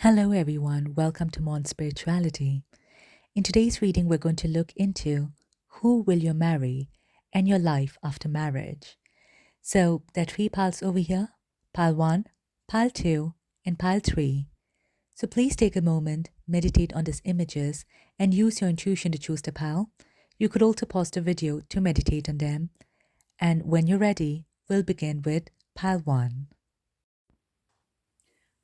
Hello, everyone. Welcome to Mon Spirituality. In today's reading, we're going to look into who will you marry and your life after marriage. So, there are three piles over here: pile one, pile two, and pile three. So, please take a moment, meditate on these images, and use your intuition to choose the pile. You could also pause the video to meditate on them. And when you're ready, we'll begin with pile one.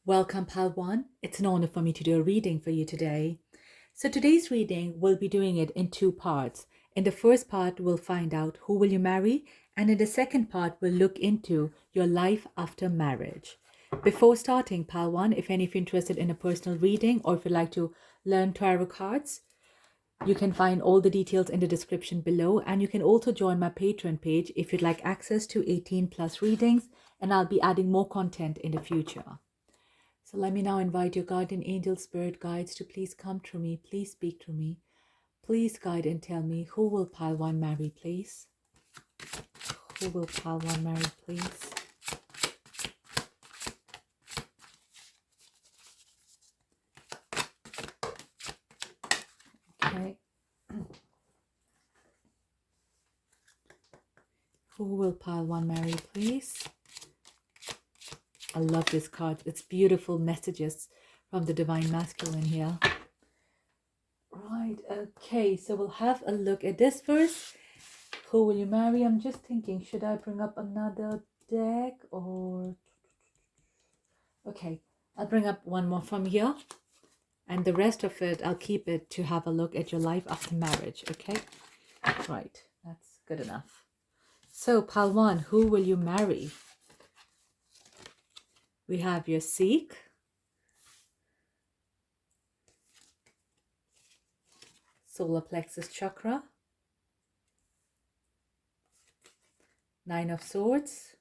Welcome, Pal One. It's an honor for me to do a reading for you today. So today's reading, we'll be doing it in two parts. In the first part, we'll find out who will you marry, and in the second part, we'll look into your life after marriage. Before starting, Pal One, if any of you are interested in a personal reading or if you'd like to learn tarot cards, you can find all the details in the description below, and you can also join my Patreon page if you'd like access to 18 plus readings, and I'll be adding more content in the future. So let me now invite your guardian angel spirit guides to please come to me. Please speak to me. Please guide and tell me who will pile one marry, please. Who will pile one marry, please? Okay. Who will pile one marry, please? I love this card. It's beautiful messages from the Divine Masculine here. Right, okay, so we'll have a look at this first. Who will you marry? I'm just thinking, should I bring up another deck or... Okay, I'll bring up one more from here. And the rest of it, I'll keep it to have a look at your life after marriage, okay? Right, that's good enough. So, pile one, who will you marry? We have your Sikh, solar plexus chakra, Nine of Swords,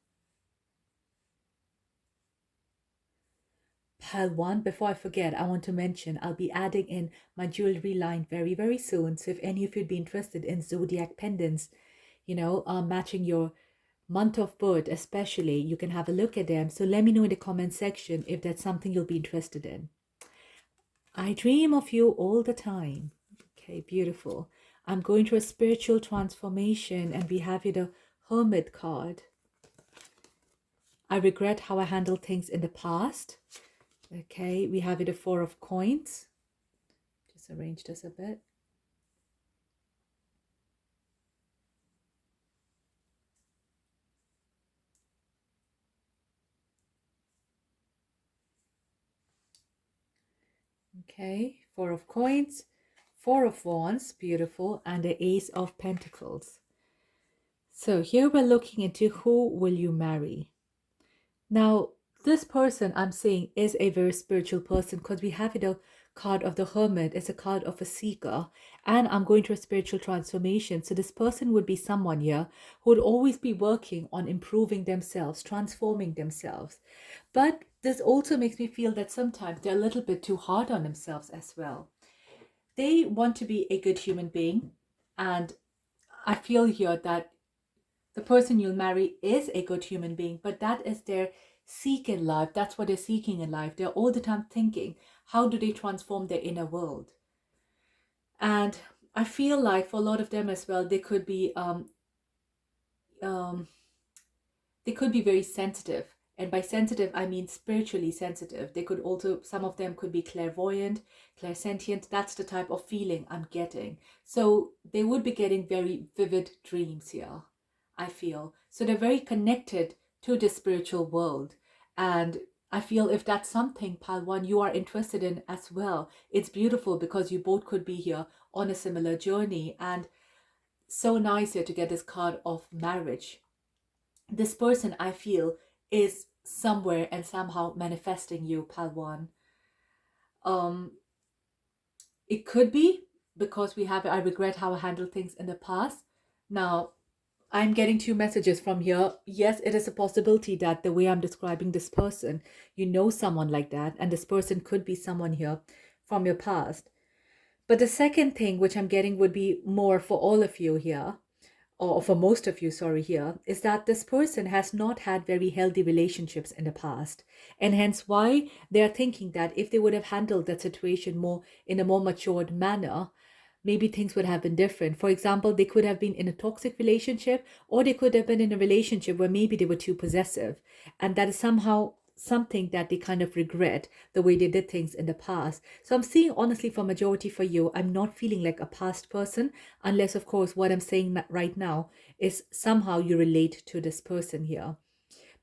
pile one. Before I forget, I want to mention I'll be adding in my jewelry line very, very soon. So if any of you'd be interested in zodiac pendants, matching your month of birth especially, you can have a look at them. So let me know in the comment section if that's something you'll be interested in. I dream of you all the time. Okay, beautiful. I'm going through a spiritual transformation, and we have here the Hermit card. I regret how I handled things in the past. Okay, we have here the Four of Coins. Just arrange this a bit. Okay, Four of Coins, Four of Wands, beautiful, and the Ace of Pentacles. So here we're looking into who will you marry. Now, this person I'm seeing is a very spiritual person because we have it a card of the Hermit. It's a card of a seeker, and I'm going through a spiritual transformation. So this person would be someone here who would always be working on improving themselves, transforming themselves. But this also makes me feel that sometimes they're a little bit too hard on themselves as well. They want to be a good human being, and I feel here that the person you'll marry is a good human being, but that is their seek in life. That's what they're seeking in life. They're all the time thinking, how do they transform their inner world? And I feel like for a lot of them as well, they could be very sensitive. And by sensitive, I mean spiritually sensitive. They could also, some of them could be clairvoyant, clairsentient. That's the type of feeling I'm getting. So they would be getting very vivid dreams here, I feel. So they're very connected to the spiritual world. And I feel if that's something, Pal One, you are interested in as well, it's beautiful because you both could be here on a similar journey. And so nice here to get this card of marriage. This person, I feel, is somewhere and somehow manifesting you, Pal One. It could be because I regret how I handled things in the past. Now, I'm getting two messages from here. Yes, it is a possibility that the way I'm describing this person, you know someone like that, and this person could be someone here from your past. But the second thing which I'm getting would be more for all of you here. or for most of you, sorry, here, is that this person has not had very healthy relationships in the past. And hence why they're thinking that if they would have handled that situation more in a more matured manner, maybe things would have been different. For example, they could have been in a toxic relationship, or they could have been in a relationship where maybe they were too possessive. And that is somehow something that they kind of regret the way they did things in the past. So I'm seeing, honestly, for majority for you, I'm not feeling like a past person, unless of course what I'm saying right now is somehow you relate to this person here.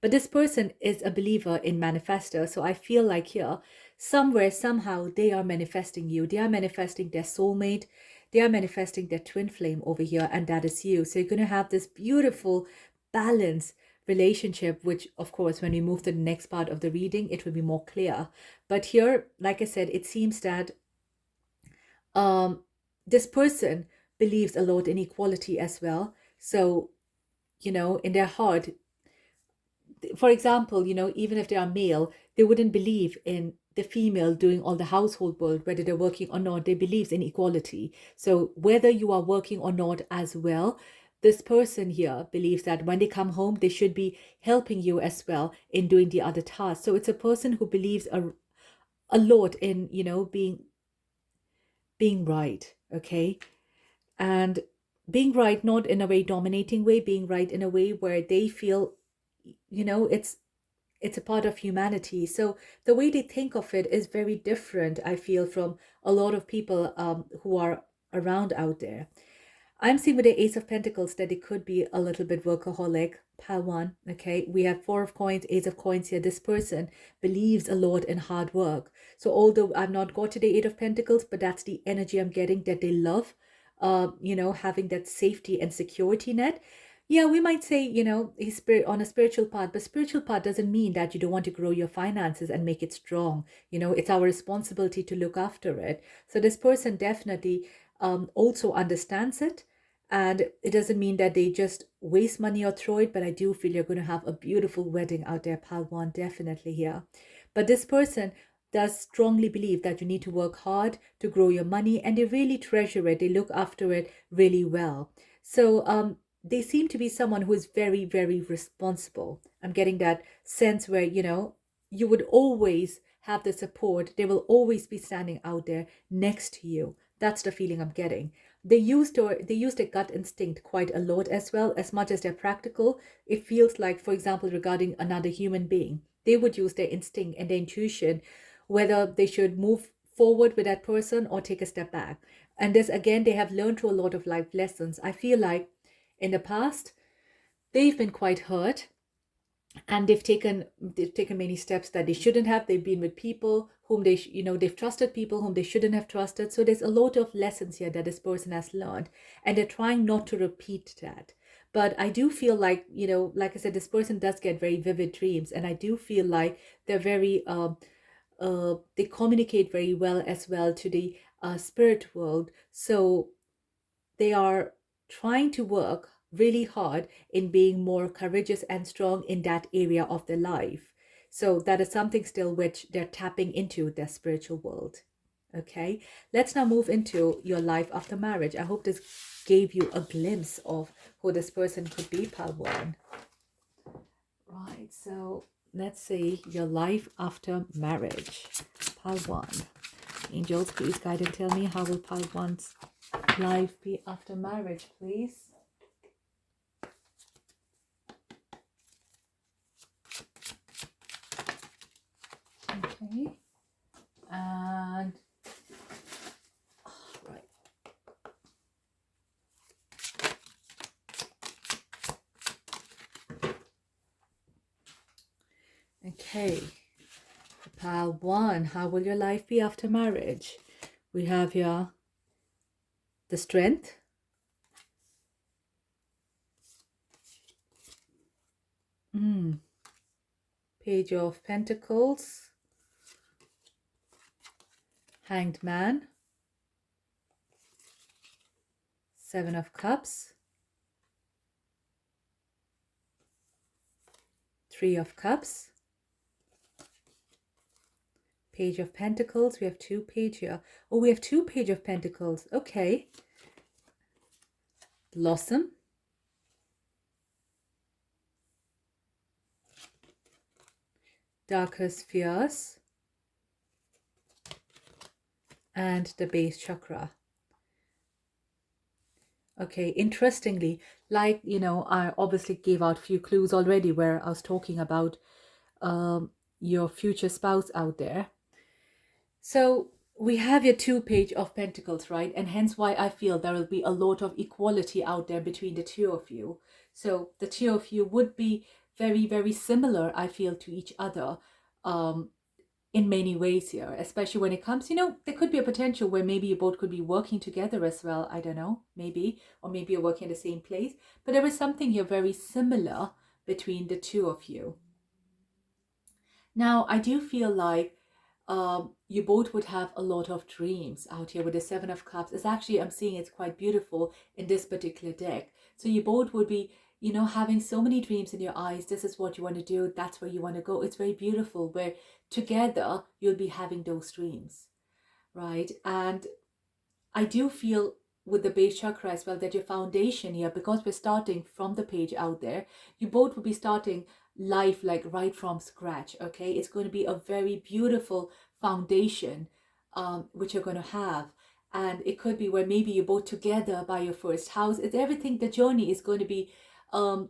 But this person is a believer in manifestor. So I feel like here, somewhere, somehow, they are manifesting you. They are manifesting their soulmate. They are manifesting their twin flame over here, and that is you. So you're going to have this beautiful balance relationship, which of course when we move to the next part of the reading it will be more clear. But here, like I said, it seems that um this person believes a lot in equality as well. So in their heart, for example, even if they are male, they wouldn't believe in the female doing all the household work, whether they're working or not. They believe in equality. So whether you are working or not as well, this person here believes that when they come home, they should be helping you as well in doing the other tasks. So it's a person who believes a lot in, being right, okay? And being right, not in a very dominating way, being right in a way where they feel, it's a part of humanity. So the way they think of it is very different, I feel, from a lot of people who are around out there. I'm seeing with the Ace of Pentacles that it could be a little bit workaholic. Pile one, okay? We have Four of Coins, Ace of Coins here. This person believes a lot in hard work. So although I've not got to the Eight of Pentacles, but that's the energy I'm getting, that they love, having that safety and security net. Yeah, we might say, he's on a spiritual path, but spiritual path doesn't mean that you don't want to grow your finances and make it strong. It's our responsibility to look after it. So this person definitely also understands it. And it doesn't mean that they just waste money or throw it, but I do feel you're going to have a beautiful wedding out there, pile one, definitely here. But this person does strongly believe that you need to work hard to grow your money, and they really treasure it. They look after it really well. So they seem to be someone who is very, very responsible. I'm getting that sense where, you would always have the support. They will always be standing out there next to you. That's the feeling I'm getting. They use their gut instinct quite a lot as well, as much as they're practical. It feels like, for example, regarding another human being, they would use their instinct and their intuition, whether they should move forward with that person or take a step back. And this, again, they have learned through a lot of life lessons. I feel like in the past, they've been quite hurt, and they've taken many steps that they shouldn't have. They've been with people whom they've trusted people whom they shouldn't have trusted. So there's a lot of lessons here that this person has learned, and they're trying not to repeat that. But I do feel like, like I said, this person does get very vivid dreams, and I do feel like they're very they communicate very well as well to the spirit world. So they are trying to work really hard in being more courageous and strong in that area of their life. So that is something still which they're tapping into their spiritual world. Okay, let's now move into your life after marriage. I hope this gave you a glimpse of who this person could be, pile one. Right, so let's see your life after marriage, pile one. Angels, please guide and tell me, how will pile one's life be after marriage, please? Okay, and right. Okay, pile one, how will your life be after marriage? We have here the Strength, Page of Pentacles, Hanged Man, Seven of Cups, Three of Cups, Page of Pentacles. We have two page here. Oh, we have two Page of Pentacles. Okay. Blossom, darkest fears, and the base chakra. Okay, interestingly, like, I obviously gave out a few clues already where I was talking about um, your future spouse out there. So we have your two-page of pentacles, right? And hence why I feel there will be a lot of equality out there between the two of you. So the two of you would be very, very similar, I feel, to each other. Um, in many ways here, especially when it comes, there could be a potential where maybe you both could be working together as well. I don't know, maybe, or maybe you're working in the same place. But there is something here very similar between the two of you. Now, I do feel like you both would have a lot of dreams out here with the Seven of Cups. It's actually, I'm seeing it's quite beautiful in this particular deck. So you both would be, having so many dreams in your eyes. This is what you want to do. That's where you want to go. It's very beautiful where together you'll be having those dreams, right? And I do feel with the base chakra as well that your foundation here, because we're starting from the page out there, you both will be starting life like right from scratch. Okay, it's going to be a very beautiful foundation, which you're going to have. And it could be where maybe you're both together by your first house. It's everything. The journey is going to be um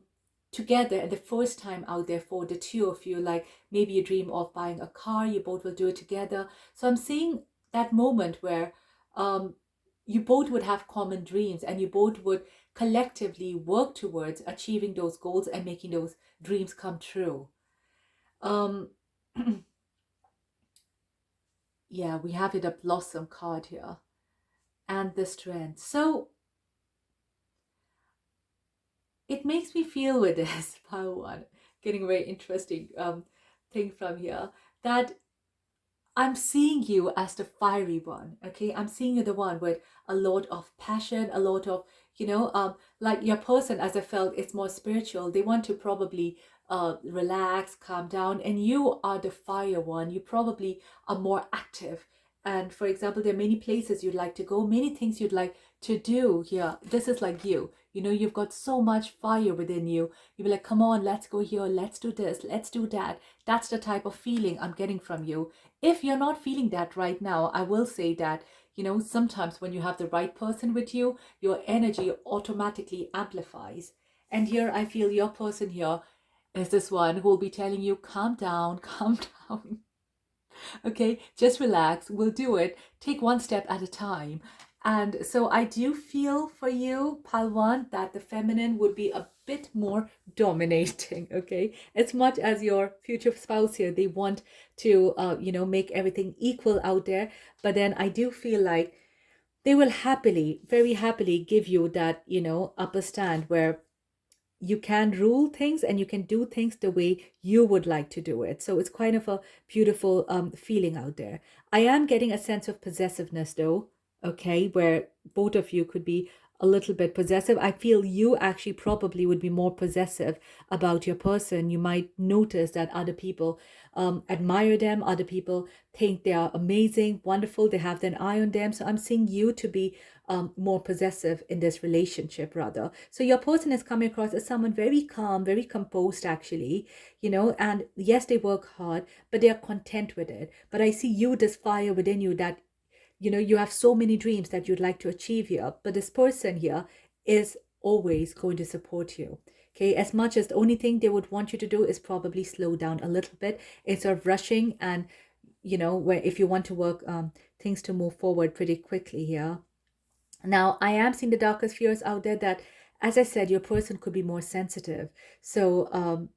together and the first time out there for the two of you. Like maybe you dream of buying a car, you both will do it together. So I'm seeing that moment where um you both would have common dreams and you both would collectively work towards achieving those goals and making those dreams come true. Um, yeah, we have it a blossom card here and the strength. So it makes me feel with this pile one, getting a very interesting thing from here, that I'm seeing you as the fiery one, okay? I'm seeing you the one with a lot of passion, a lot of, like your person, as I felt, it's more spiritual. They want to probably relax, calm down, and you are the fire one. You probably are more active. And for example, there are many places you'd like to go, many things you'd like to do here. This is like you. You've got so much fire within you. You'll be like, come on, let's go here, let's do this, let's do that. That's the type of feeling I'm getting from you. If you're not feeling that right now, I will say that, sometimes when you have the right person with you, your energy automatically amplifies. And here I feel your person here is this one who will be telling you, calm down, calm down. Okay, just relax. We'll do it. Take one step at a time. And so I do feel for you, Palwan, that the feminine would be a bit more dominating. Okay, as much as your future spouse here, they want to, make everything equal out there. But then I do feel like they will happily, very happily give you that, upper stand where you can rule things and you can do things the way you would like to do it. So it's kind of a beautiful feeling out there. I am getting a sense of possessiveness though, okay, where both of you could be a little bit possessive. I feel you actually probably would be more possessive about your person. You might notice that other people admire them, other people think they are amazing, wonderful, they have their eye on them. So I'm seeing you to be more possessive in this relationship rather. So your person is coming across as someone very calm, very composed actually, and yes, they work hard, but they are content with it. But I see you, this fire within you that, you have so many dreams that you'd like to achieve here, but this person here is always going to support you. Okay, as much as the only thing they would want you to do is probably slow down a little bit instead of rushing and, where if you want to work things to move forward pretty quickly here. Now, I am seeing the darkest fears out there that, as I said, your person could be more sensitive. So,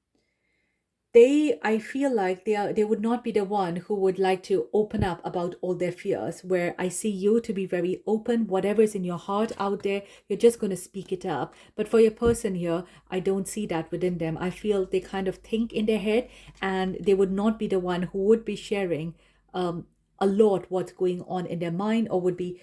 I feel like they would not be the one who would like to open up about all their fears, where I see you to be very open. Whatever's in your heart out there, you're just going to speak it up. But for your person here, I don't see that within them. I feel they kind of think in their head and they would not be the one who would be sharing a lot what's going on in their mind, or would be,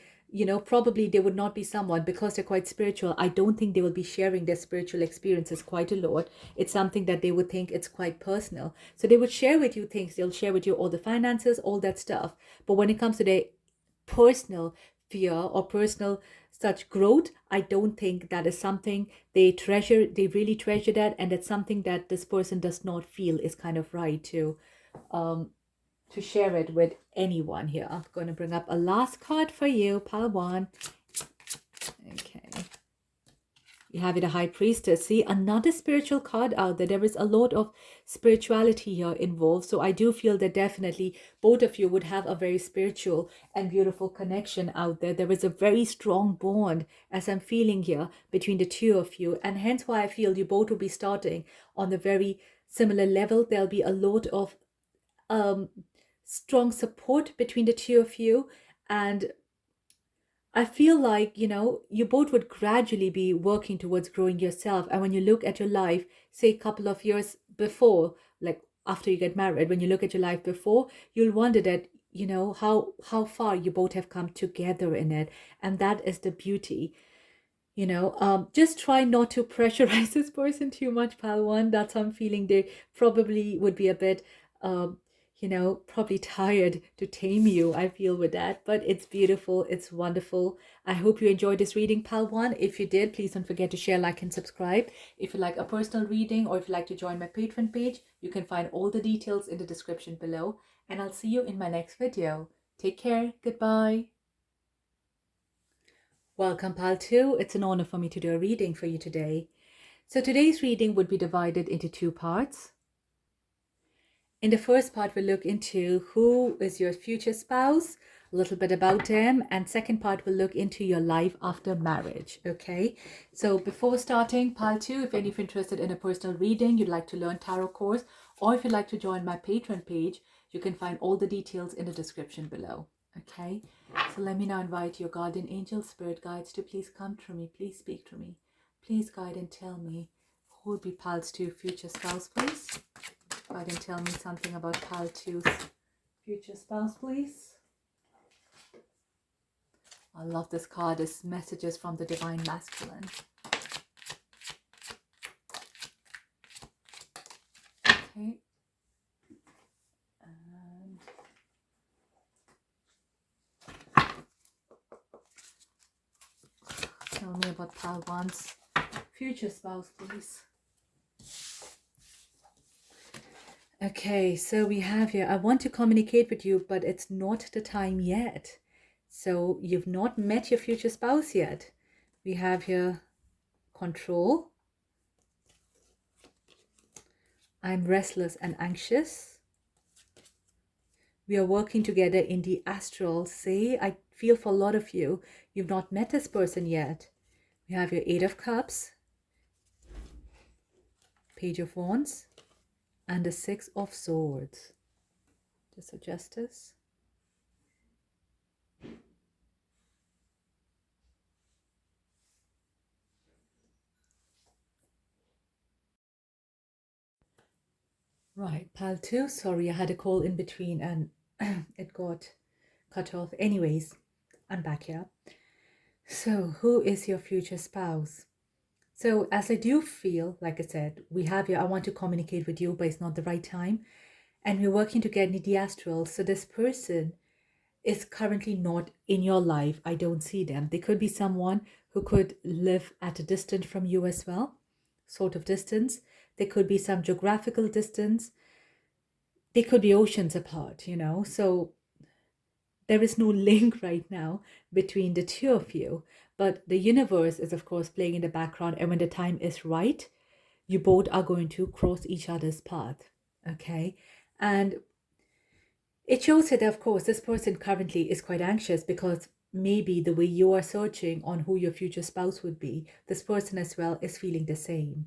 probably they would not be someone, because they're quite spiritual. I don't think they will be sharing their spiritual experiences quite a lot. It's something that they would think it's quite personal. So they would share with you things. They'll share with you all the finances, all that stuff. But when it comes to their personal fear or personal such growth, I don't think that is something they treasure. They really treasure that. And that's something that this person does not feel is kind of right to um, to share it with anyone here. I'm going to bring up a last card for you, pile one. Okay. You have it, a high priestess. See, another spiritual card out there. There is a lot of spirituality here involved. So I do feel that definitely both of you would have a very spiritual and beautiful connection out there. There is a very strong bond, as I'm feeling here, between the two of you. And hence why I feel you both will be starting on the very similar level. There'll be a lot of strong support between the two of you. And I feel like, you both would gradually be working towards growing yourself. And when you look at your life, say a couple of years before, like after you get married, when you look at your life before, you'll wonder that, how far you both have come together in it. And that is the beauty. Just try not to pressurize this person too much, pal one. That's how I'm feeling. They probably would be a bit, probably tired to tame you. I feel with that, but it's beautiful. It's wonderful. I hope you enjoyed this reading, pal one. If you did, please don't forget to share, like, and subscribe. If you like a personal reading or if you like to join my Patreon page, you can find all the details in the description below. And I'll see you in my next video. Take care. Goodbye. Welcome, Pal 2. It's an honor for me to do a reading for you today. So today's reading would be divided into two parts. In the first part, we'll look into who is your future spouse, a little bit about them, and second part, we'll look into your life after marriage, okay? So before starting, Pal 2, if you're interested in a personal reading, you'd like to learn tarot course, or if you'd like to join my Patreon page, you can find all the details in the description below. Okay, so let me now invite your guardian angel, spirit guides to please come to me. Please speak to me. Please guide and tell me who will be Pal's 2 future spouse, please. Guide and tell me something about Pal 2's future spouse, please. I love this card. It's messages from the divine masculine. Okay. Tell me about Pal 1's future spouse, please. Okay, so we have here, I want to communicate with you, but it's not the time yet. So you've not met your future spouse yet. We have here control. I'm restless and anxious. We are working together in the astral. Say, I feel for a lot of you, you've not met this person yet. We have your 8 of Cups, Page of Wands, and the 6 of Swords. Just adjust this. Right, Pal 2, sorry, I had a call in between and it got cut off. Anyways, I'm back here. So, who is your future spouse? So, as I do feel, like I said, we have here, I want to communicate with you, but it's not the right time. And we're working together in the astral. So, this person is currently not in your life. I don't see them. They could be someone who could live at a distance from you as well, sort of distance. There could be some geographical distance. They could be oceans apart, So there is no link right now between the two of you. But the universe is, of course, playing in the background. And when the time is right, you both are going to cross each other's path. Okay. And it shows that, of course, this person currently is quite anxious because maybe the way you are searching on who your future spouse would be, this person as well is feeling the same.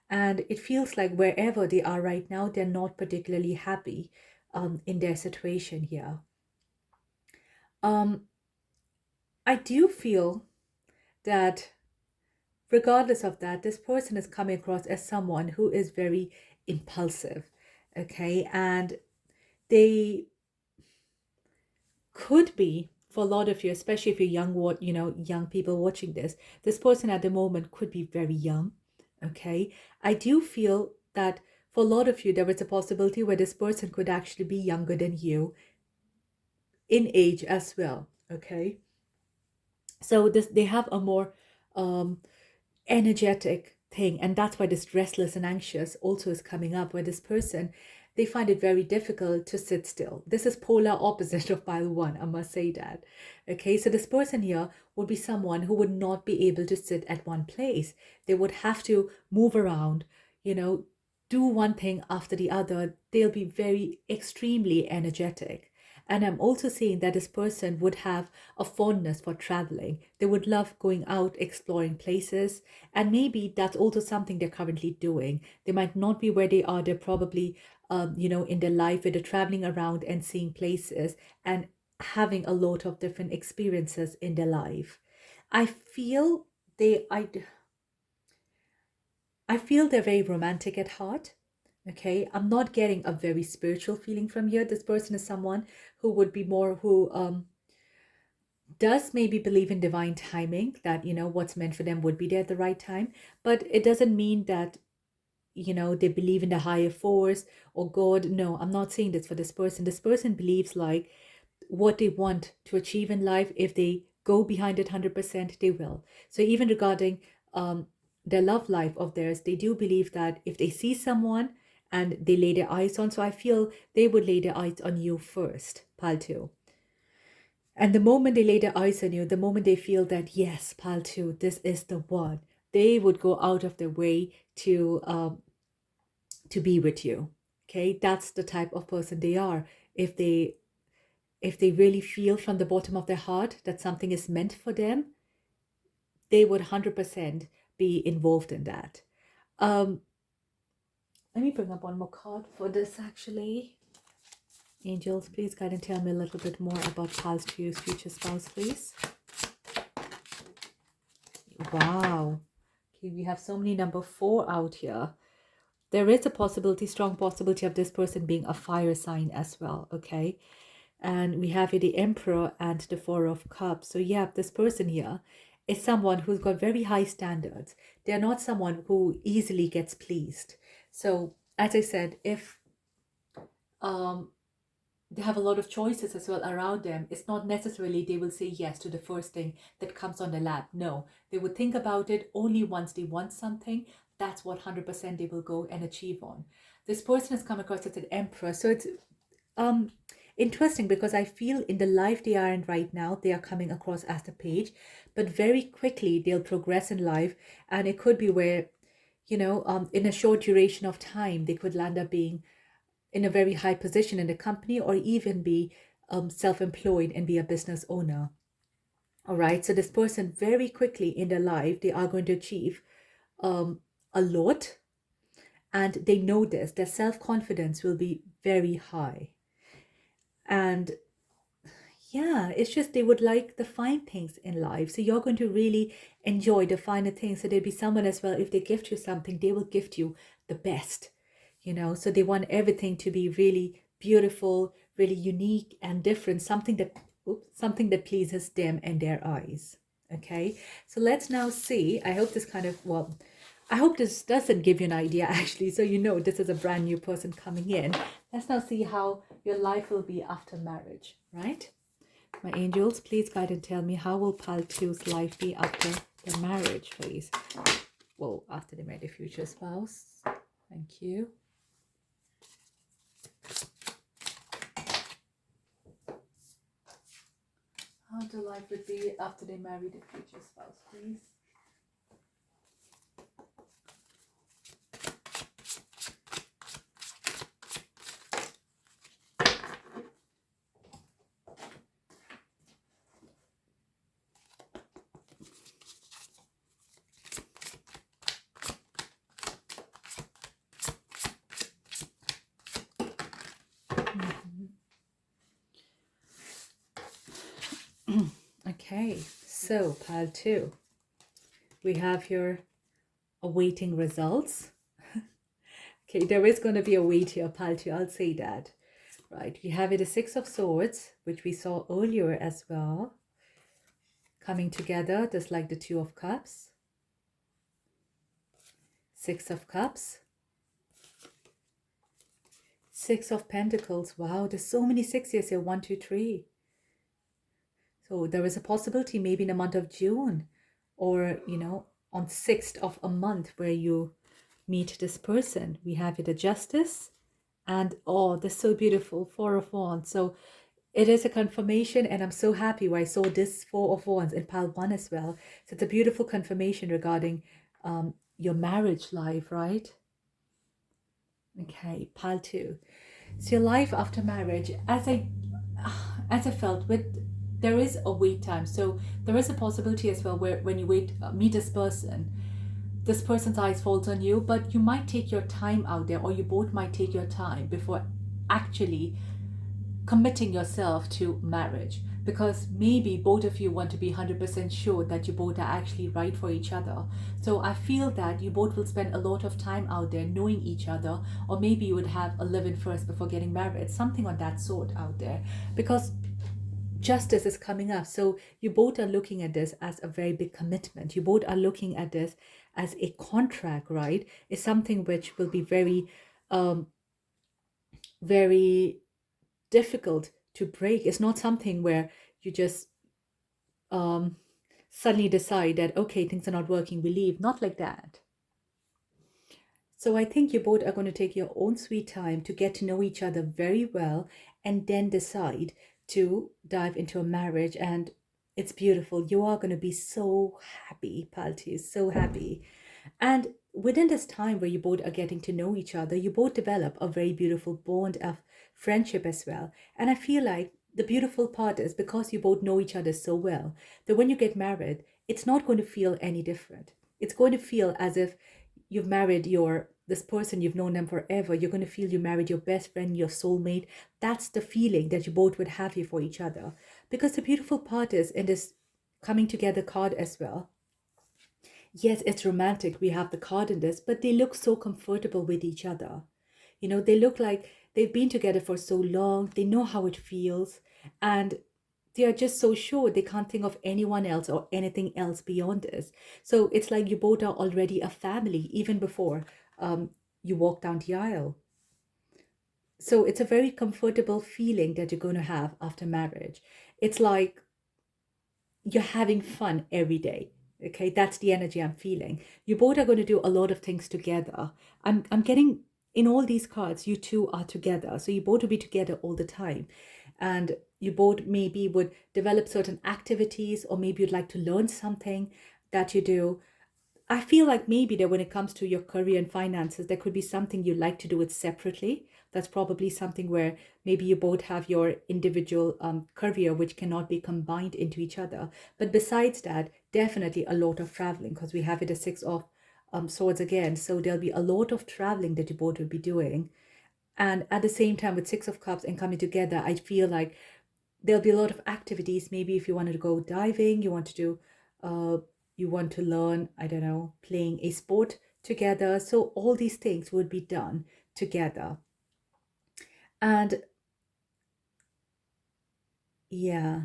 And it feels like wherever they are right now, they're not particularly happy in their situation here. I do feel that regardless of that, this person is coming across as someone who is very impulsive, okay? And they could be, for a lot of you, especially if you're young people watching this person at the moment could be very young, okay? I do feel that for a lot of you, there is a possibility where this person could actually be younger than you in age as well, okay? So they have a more energetic thing, and that's why this restless and anxious also is coming up, where this person, they find it very difficult to sit still. This is polar opposite of pile one, I must say that. Okay, so this person here would be someone who would not be able to sit at one place. They would have to move around, you know, do one thing after the other. They'll be very extremely energetic. And I'm also seeing that this person would have a fondness for traveling. They would love going out, exploring places. And maybe that's also something they're currently doing. They might not be where they are. They're probably, in their life where they're traveling around and seeing places and having a lot of different experiences in their life. I feel they, I, I feel they're very romantic at heart. Okay, I'm not getting a very spiritual feeling from here. This person is someone who would be more who does maybe believe in divine timing, that what's meant for them would be there at the right time, but it doesn't mean that they believe in the higher force or God. No, I'm not saying this for this person. This person believes like what they want to achieve in life, if they go behind it 100%, they will. So even regarding their love life of theirs, they do believe that if they see someone and they lay their eyes on, so I feel they would lay their eyes on you first, pal 2. And the moment they lay their eyes on you, the moment they feel that, yes, pal 2, this is the one, they would go out of their way to be with you. Okay, that's the type of person they are. If they really feel from the bottom of their heart that something is meant for them, they would 100% be involved in that. Let me bring up one more card for this actually. Angels, please guide and tell me a little bit more about pals to use future spouse, please. Wow. Okay, we have so many number 4 out here. There is a possibility, strong possibility of this person being a fire sign as well, okay? And we have here the Emperor and the Four of Cups. So yeah, this person here is someone who's got very high standards. They're not someone who easily gets pleased. So as I said, if they have a lot of choices as well around them, it's not necessarily they will say yes to the first thing that comes on the lap. No, they would think about it. Only once they want something, that's what 100% they will go and achieve on. This person has come across as an Emperor. So it's interesting, because I feel in the life they are in right now, they are coming across as the Page, but very quickly they'll progress in life, and it could be where, in a short duration of time, they could land up being in a very high position in the company, or even be self-employed and be a business owner. All right, so this person very quickly in their life, they are going to achieve a lot, and they know this. Their self-confidence will be very high. And yeah, it's just they would like the fine things in life. So you're going to really enjoy the finer things. So there'll be someone as well, if they gift you something, they will gift you the best, So they want everything to be really beautiful, really unique and different, something that pleases them and their eyes. Okay, so let's now see. I hope this I hope this doesn't give you an idea actually, so this is a brand new person coming in. Let's now see how your life will be after marriage, right? My angels, please guide and tell me, how will pal 2's life be after the marriage, please? Well, after they marry the future spouse. Thank you. How the life would be after they marry the future spouse, please? Okay, so pile 2, we have here awaiting results. Okay, there is going to be a wait here, pile 2, I'll say that. Right, we have it a 6 of Swords, which we saw earlier as well, coming together just like the 2 of Cups, 6 of Cups, 6 of Pentacles. Wow, there's so many sixes here. 1, 2, 3. So there is a possibility maybe in the month of June, or on 6th of a month, where you meet this person. We have it a Justice And oh, that's so beautiful. Four of Wands. So it is a confirmation, and I'm so happy when I saw this Four of Wands in pile one as well. So it's a beautiful confirmation regarding your marriage life, right? Okay, pile two. So your life after marriage, as I felt with, there is a wait time. So there is a possibility as well where when you meet this person's eyes falls on you, but you might take your time out there, or you both might take your time before actually committing yourself to marriage, because maybe both of you want to be 100% sure that you both are actually right for each other. So I feel that you both will spend a lot of time out there knowing each other, or maybe you would have a live-in first before getting married, something on that sort out there, because justice is coming up. So you both are looking at this as a very big commitment. You both are looking at this as a contract, right? It's something which will be very difficult to break. It's not something where you just um, suddenly decide that, okay, things are not working, we leave. Not like that. So I think you both are going to take your own sweet time to get to know each other very well, and then decide to dive into a marriage. And it's beautiful. You are going to be so happy, Palti, so happy. And within this time where you both are getting to know each other, you both develop a very beautiful bond of friendship as well. And I feel like the beautiful part is, because you both know each other so well, that when you get married, it's not going to feel any different. It's going to feel as if you've married this person, you've known them forever. You're going to feel you married your best friend, your soulmate. That's the feeling that you both would have here for each other. Because the beautiful part is, in this coming together card as well, yes, it's romantic. We have the card in this, but they look so comfortable with each other. They look like they've been together for so long. They know how it feels. And they are just so sure they can't think of anyone else or anything else beyond this. So it's like you both are already a family even before you walk down the aisle. So it's a very comfortable feeling that you're going to have after marriage. It's like you're having fun every day. Okay, that's the energy I'm feeling. You both are going to do a lot of things together. I'm getting, in all these cards, you two are together. So you both will be together all the time. And you both maybe would develop certain activities, or maybe you'd like to learn something that you do. I feel like maybe that when it comes to your career and finances, there could be something you like to do it separately. That's probably something where maybe you both have your individual career, which cannot be combined into each other. But besides that, definitely a lot of traveling, because we have it as Six of Swords again. So there'll be a lot of traveling that you both will be doing. And at the same time, with Six of Cups and coming together, I feel like there'll be a lot of activities. Maybe if you wanted to go diving, you want to learn, I don't know, playing a sport together. So all these things would be done together. And yeah,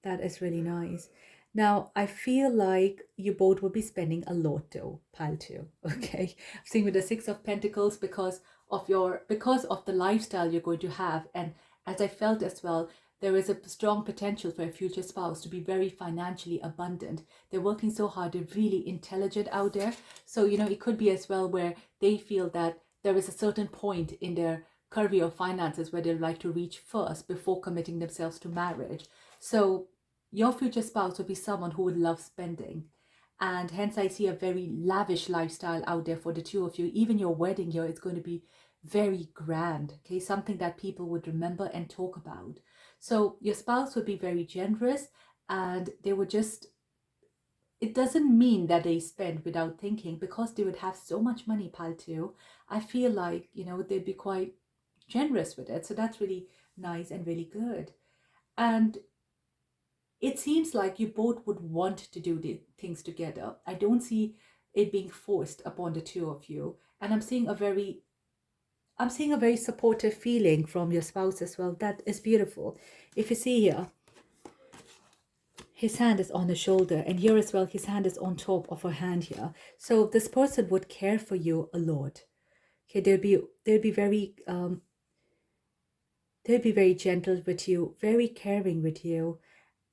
that is really nice. Now, I feel like you both will be spending a lot though, pile two. Okay. Seeing with the Six of Pentacles, because of the lifestyle you're going to have. And as I felt as well, there is a strong potential for a future spouse to be very financially abundant. They're working so hard, they're really intelligent out there. So, it could be as well where they feel that there is a certain point in their career or finances where they'd like to reach first before committing themselves to marriage. So your future spouse will be someone who would love spending. And hence I see a very lavish lifestyle out there for the two of you. Even your wedding year is going to be very grand, okay? Something that people would remember and talk about. So your spouse would be very generous, and they would just, it doesn't mean that they spend without thinking, because they would have so much money, pal, too. I feel like, they'd be quite generous with it. So that's really nice and really good. And it seems like you both would want to do the things together. I don't see it being forced upon the two of you. And I'm seeing a very supportive feeling from your spouse as well. That is beautiful. If you see here, his hand is on the shoulder, and here as well, his hand is on top of her hand here. So this person would care for you a lot. Okay, they'll be very gentle with you, very caring with you.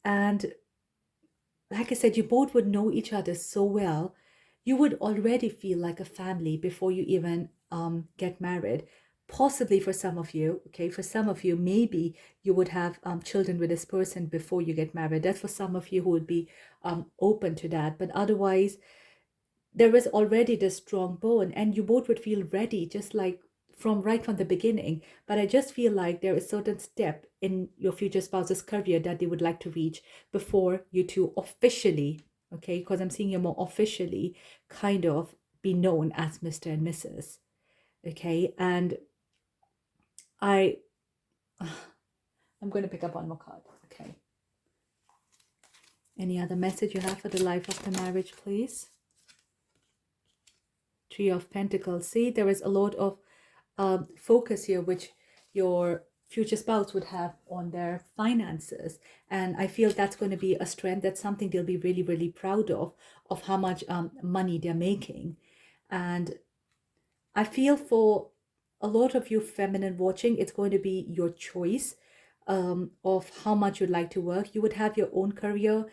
And like I said, you both would know each other so well. You would already feel like a family before you even get married. Possibly for some of you, okay, for some of you, maybe you would have children with this person before you get married. That's for some of you who would be open to that. But otherwise, there is already this strong bond and you both would feel ready, just like right from the beginning. But I just feel like there is certain step in your future spouse's career that they would like to reach before you two officially, okay, because I'm seeing you more officially kind of be known as Mr. and Mrs. Okay, and I I'm going to pick up one more card. Okay. Any other message you have for the life of the marriage, please? Three of Pentacles. See, there is a lot of focus here, which your future spouse would have on their finances. And I feel that's going to be a strength. That's something they'll be really, really proud of how much money they're making. And I feel for a lot of you feminine watching, it's going to be your choice of how much you'd like to work. You would have your own career,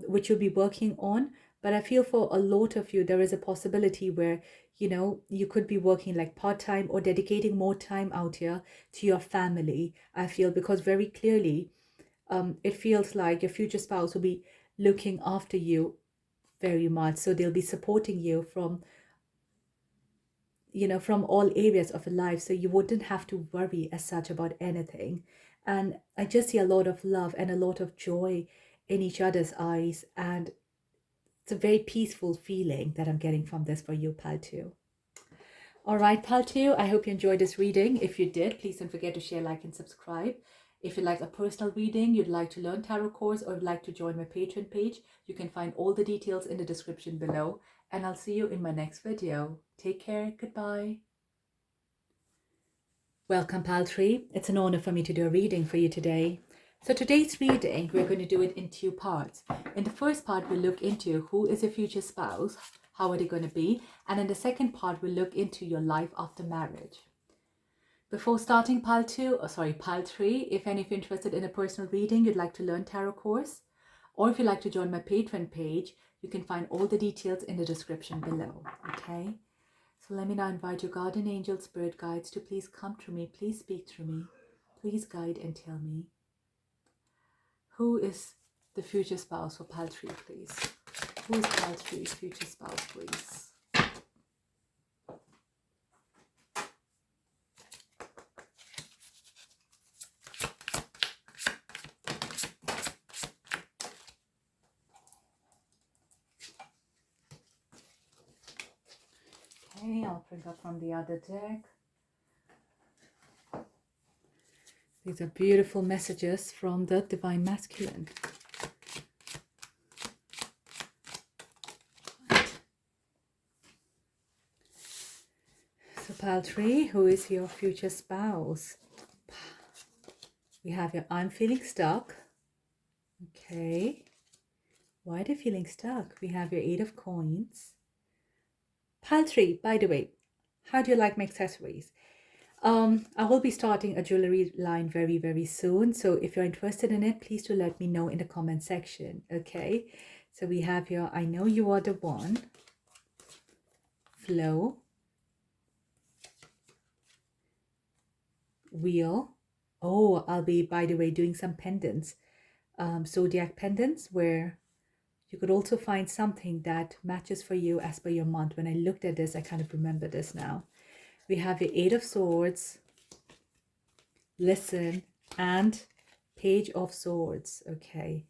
which you'll be working on. But I feel for a lot of you, there is a possibility where, you know, you could be working like part-time or dedicating more time out here to your family. I feel because very clearly, it feels like your future spouse will be looking after you very much. So they'll be supporting you from, you know, from all areas of your life, so you wouldn't have to worry as such about anything. And I just see a lot of love and a lot of joy in each other's eyes, and it's a very peaceful feeling that I'm getting from this for you, pal 2. All right, pal 2, I hope you enjoyed this reading. If you did, please don't forget to share, like, and subscribe. If you'd like a personal reading, you'd like to learn tarot course, or would like to join my Patreon page, you can find all the details in the description below. And I'll see you in my next video. Take care. Goodbye. Welcome, pal 3. It's an honor for me to do a reading for you today. So today's reading, we're going to do it in 2 parts. In the first part, we'll look into who is your future spouse, how are they going to be, and in the second part, we'll look into your life after marriage. Before starting pal 3, if any of you are interested in a personal reading, you'd like to learn tarot course, or if you'd like to join my Patreon page, you can find all the details in the description below, okay? So let me now invite your guardian angel, spirit guides to please come through me, please speak through me, please guide and tell me. Who is the future spouse for pal 3, please? Who is pal 3's future spouse, please? Okay, I'll bring up from the other deck. These are beautiful messages from the Divine Masculine. So pile 3, who is your future spouse? We have your I'm feeling stuck. Okay. Why are they feeling stuck? We have your 8 of coins. Pile 3, by the way, how do you like my accessories? I will be starting a jewelry line very, very soon. So if you're interested in it, please do let me know in the comment section. Okay. So we have your I Know You Are the One, Flow, Wheel. Oh, I'll be, by the way, doing some pendants, zodiac pendants, where you could also find something that matches for you as per your month. When I looked at this, I kind of remember this now. We have your 8 of Swords, Listen, and Page of Swords. Okay.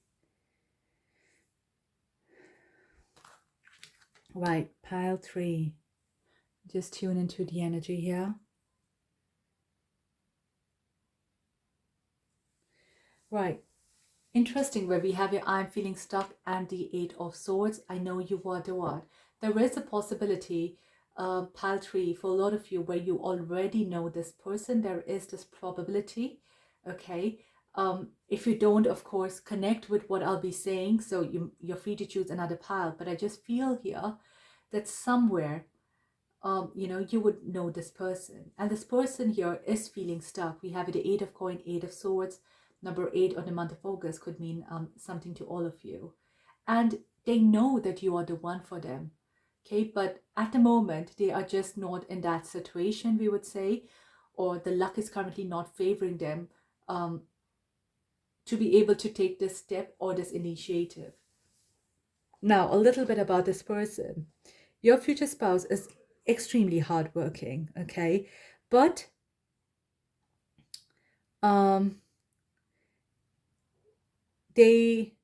Right, pile 3. Just tune into the energy here. Right. Interesting where we have your I'm feeling stuck and the 8 of Swords. I know you are the one. There is a possibility, pile 3, for a lot of you where you already know this person. There is this probability. Okay. If you don't, of course, connect with what I'll be saying, so you're free to choose another pile. But I just feel here that somewhere, you know, you would know this person. And this person here is feeling stuck. We have the 8 of Coins, 8 of Swords. Number 8 on the month of August could mean something to all of you. And they know that you are the one for them. Okay, but at the moment, they are just not in that situation, we would say. or the luck is currently not favoring them to be able to take this step or this initiative. Now, a little bit about this person. Your future spouse is extremely hardworking, okay? But they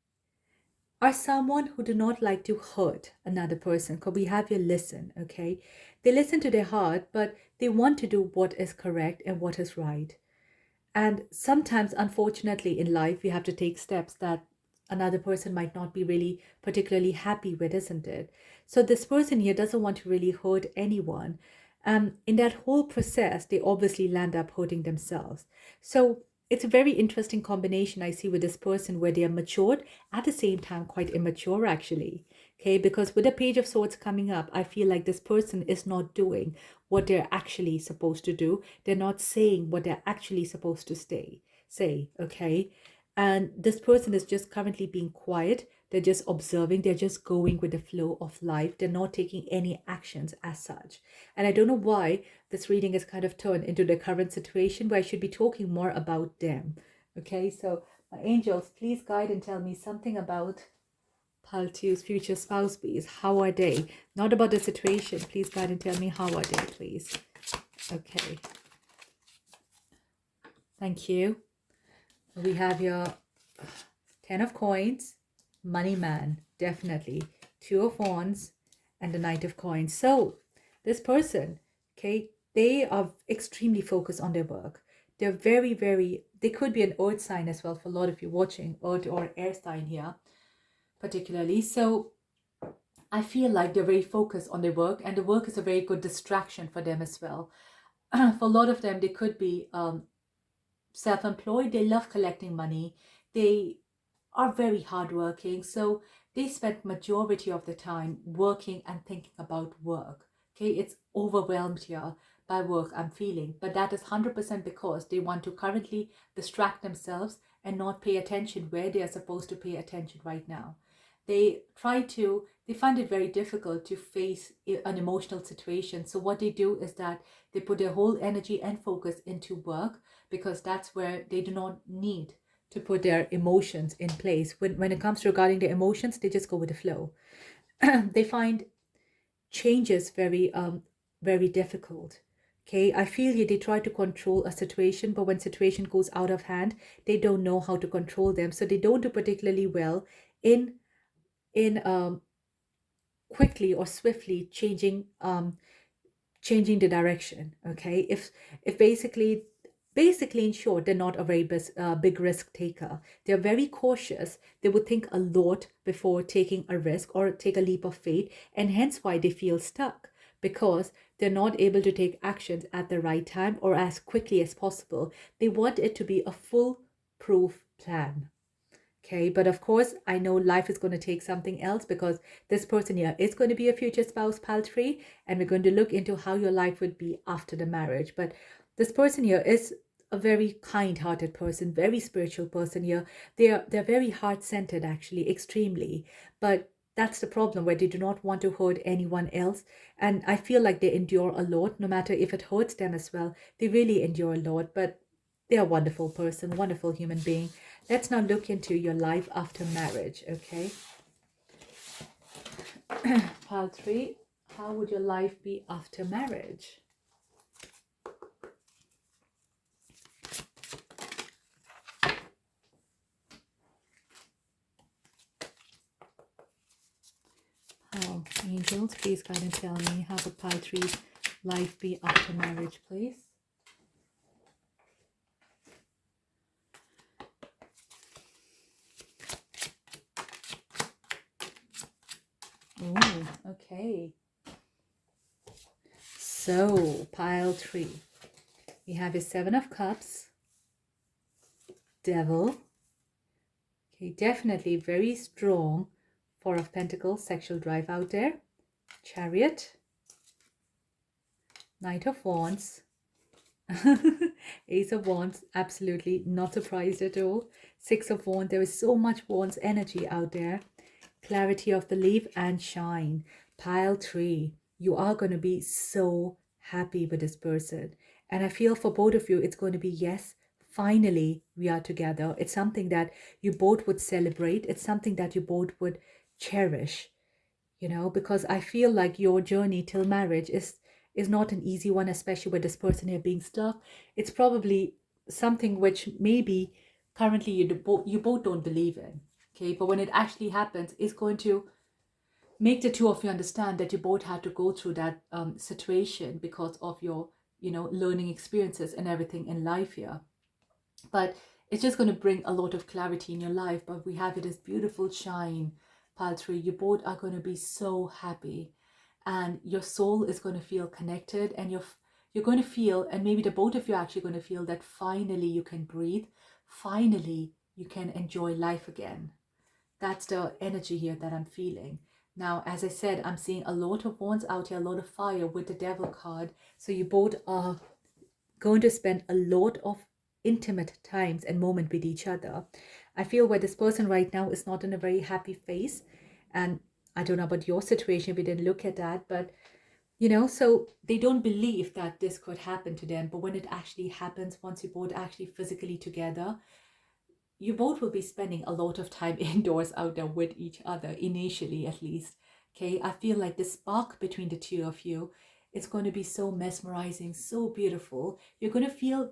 are someone who do not like to hurt another person. Because we have you listen, okay? They listen to their heart, but they want to do what is correct and what is right. And sometimes, unfortunately, in life, we have to take steps that another person might not be really particularly happy with, isn't it? So this person here doesn't want to really hurt anyone. In that whole process, they obviously land up hurting themselves. So it's a very interesting combination I see with this person where they are matured, at the same time quite immature actually. Okay, because with the Page of Swords coming up, I feel like this person is not doing what they're actually supposed to do. They're not saying what they're actually supposed to say, okay? And this person is just currently being quiet. They're just observing. They're just going with the flow of life. They're not taking any actions as such. And I don't know why this reading is kind of turned into the current situation where I should be talking more about them. Okay, so my angels, please guide and tell me something about Pile 2's future spouse, please. How are they? Not about the situation. Please guide and tell me how are they, please. Okay. Thank you. We have your 10 of Coins, Money Man, definitely. 2 of Wands, and the Knight of Coins. So, this person, okay, they are extremely focused on their work. They're very, they could be an earth sign as well for a lot of you watching, earth or air sign here, particularly. So, I feel like they're very focused on their work, and the work is a very good distraction for them as well. For a lot of them, they could be self-employed. They love collecting money. They are very hardworking, so they spend majority of the time working and thinking about work. Okay, it's overwhelmed here by work, I'm feeling, but that is 100% because they want to currently distract themselves and not pay attention where they are supposed to pay attention right now. They find it very difficult to face an emotional situation. So what they do is that they put their whole energy and focus into work, because that's where they do not need to put their emotions in place. When it comes to regarding their emotions, they just go with the flow. They find changes very difficult. Okay, I feel here they try to control a situation, but when situation goes out of hand, they don't know how to control them. So they don't do particularly well in quickly or swiftly changing the direction. Okay, if basically in short, they're not a very big risk taker. They're very cautious. They would think a lot before taking a risk or take a leap of faith, and hence why they feel stuck, because they're not able to take actions at the right time or as quickly as possible. They want it to be a foolproof plan. Okay, but of course, I know life is going to take something else, because this person here is going to be a future spouse, Pile 3, and we're going to look into how your life would be after the marriage. But this person here is a very kind-hearted person, very spiritual person here. They're very heart-centered, actually, extremely. But that's the problem, where they do not want to hurt anyone else. And I feel like they endure a lot, no matter if it hurts them as well. They really endure a lot, but they're a wonderful person, wonderful human being. Let's now look into your life after marriage, okay? Pile 3, how would your life be after marriage? Oh, angels, please guide and tell me, how would Pile 3's life be after marriage, please? Oh, okay. So, Pile 3. We have a 7 of Cups, Devil. Okay, definitely very strong 4 of Pentacles, sexual drive out there. Chariot. Knight of Wands. Ace of Wands, absolutely not surprised at all. 6 of Wands, there is so much Wands energy out there. Clarity of Belief and Shine. Pile 3, you are going to be so happy with this person. And I feel for both of you, it's going to be, yes, finally we are together. It's something that you both would celebrate. It's something that you both would cherish, because I feel like your journey till marriage is not an easy one, especially with this person here being stuck. It's probably something which maybe currently you both don't believe in. Okay, but when it actually happens, it's going to make the two of you understand that you both had to go through that situation because of your learning experiences and everything in life here. But it's just going to bring a lot of clarity in your life. But we have it as beautiful shine, Paltry. You both are going to be so happy, and your soul is going to feel connected, and you're going to feel, and maybe the both of you are actually going to feel that finally you can breathe, finally you can enjoy life again. That's the energy here that I'm feeling. Now, as I said, I'm seeing a lot of wands out here, a lot of fire with the devil card. So you both are going to spend a lot of intimate times and moment with each other. I feel where this person right now is not in a very happy phase. And I don't know about your situation, we didn't look at that, but so they don't believe that this could happen to them. But when it actually happens, once you both actually physically together, you both will be spending a lot of time indoors out there with each other, initially at least. Okay, I feel like the spark between the two of you, it's going to be so mesmerizing, so beautiful. You're going to feel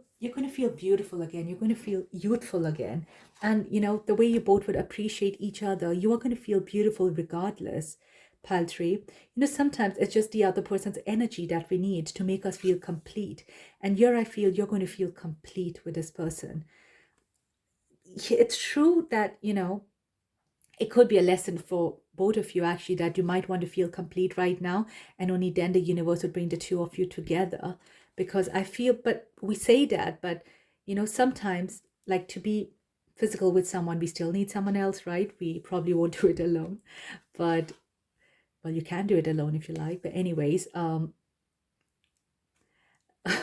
beautiful again. You're going to feel youthful again. And the way you both would appreciate each other, you are going to feel beautiful regardless. Paltry, sometimes it's just the other person's energy that we need to make us feel complete. And here I feel you're going to feel complete with this person. It's true that it could be a lesson for both of you actually, that you might want to feel complete right now, and only then the universe would bring the two of you together. Because I feel, but we say that, but sometimes, like, to be physical with someone, we still need someone else, right? We probably won't do it alone, but well, you can do it alone if you like. But anyways,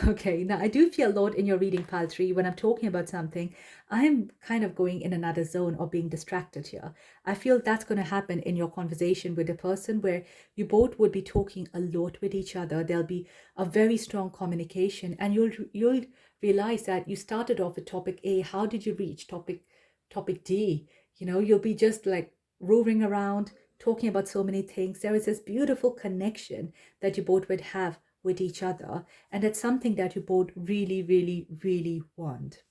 okay, now I do feel a lot in your reading, Paltry. When I'm talking about something, I'm kind of going in another zone or being distracted here. I feel that's going to happen in your conversation with a person where you both would be talking a lot with each other. There'll be a very strong communication, and you'll realize that you started off with topic A. How did you reach topic D? You'll be just like roving around, talking about so many things. There is this beautiful connection that you both would have with each other, and it's something that you both really, really, really want.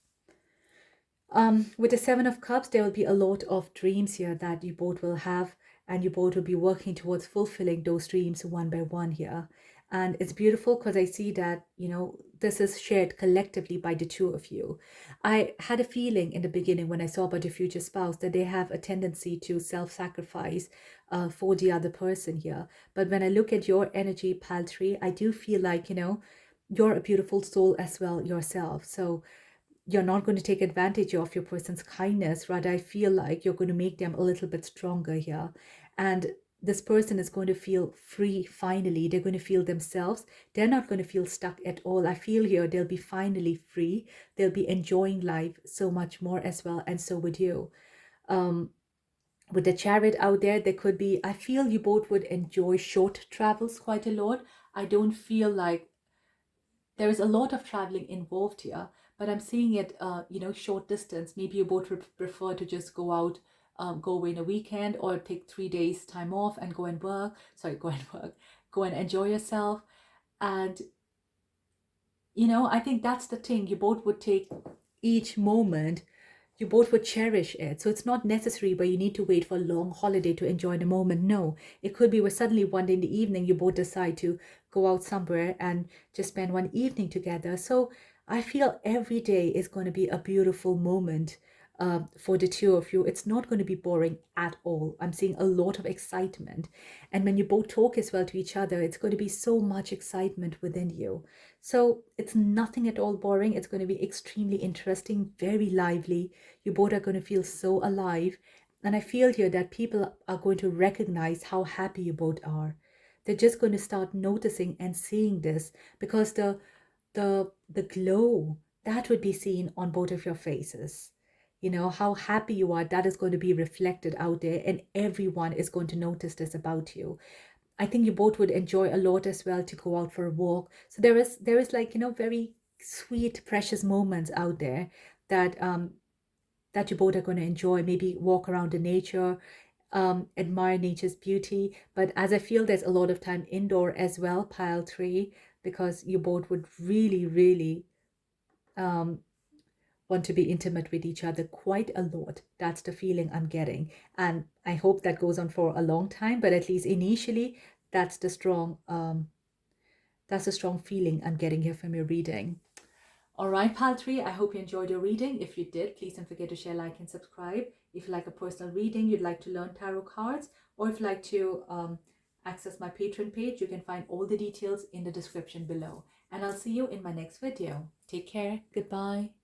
With the Seven of Cups, there will be a lot of dreams here that you both will have, and you both will be working towards fulfilling those dreams one by one here. And it's beautiful because I see that, this is shared collectively by the two of you. I had a feeling in the beginning when I saw about your future spouse that they have a tendency to self-sacrifice for the other person here. But when I look at your energy, Paltry, I do feel like, you're a beautiful soul as well yourself. So you're not going to take advantage of your person's kindness. Rather, I feel like you're going to make them a little bit stronger here. And this person is going to feel free finally. They're going to feel themselves. They're not going to feel stuck at all. I feel here they'll be finally free. They'll be enjoying life so much more as well. And so would you. With the Chariot out there, there could be, I feel you both would enjoy short travels quite a lot. I don't feel like there is a lot of traveling involved here, but I'm seeing it, short distance. Maybe you both would prefer to just go out, go away in a weekend, or take 3 days time off and go and work. Sorry, go and work, go and enjoy yourself. And, I think that's the thing. You both would take each moment, you both would cherish it. So it's not necessary where you need to wait for a long holiday to enjoy the moment. No, it could be where suddenly one day in the evening you both decide to go out somewhere and just spend one evening together. So I feel every day is going to be a beautiful moment for the two of you. It's not going to be boring at all. I'm seeing a lot of excitement. And when you both talk as well to each other, it's going to be so much excitement within you. So it's nothing at all boring. It's going to be extremely interesting, very lively. You both are going to feel so alive. And I feel here that people are going to recognize how happy you both are. They're just going to start noticing and seeing this, because the glow that would be seen on both of your faces. How happy you are, that is going to be reflected out there, and everyone is going to notice this about you. I think you both would enjoy a lot as well to go out for a walk. So there is like, very sweet, precious moments out there that that you both are going to enjoy. Maybe walk around in nature, admire nature's beauty. But as I feel there's a lot of time indoor as well, pile three, because you both would really, really um, want to be intimate with each other quite a lot. That's the feeling I'm getting. And I hope that goes on for a long time, but at least initially, that's the strong feeling I'm getting here from your reading. All right, pal three, I hope you enjoyed your reading. If you did, please don't forget to share, like, and subscribe. If you like a personal reading, you'd like to learn tarot cards, or if you'd like to access my Patreon page, you can find all the details in the description below. And I'll see you in my next video. Take care. Goodbye.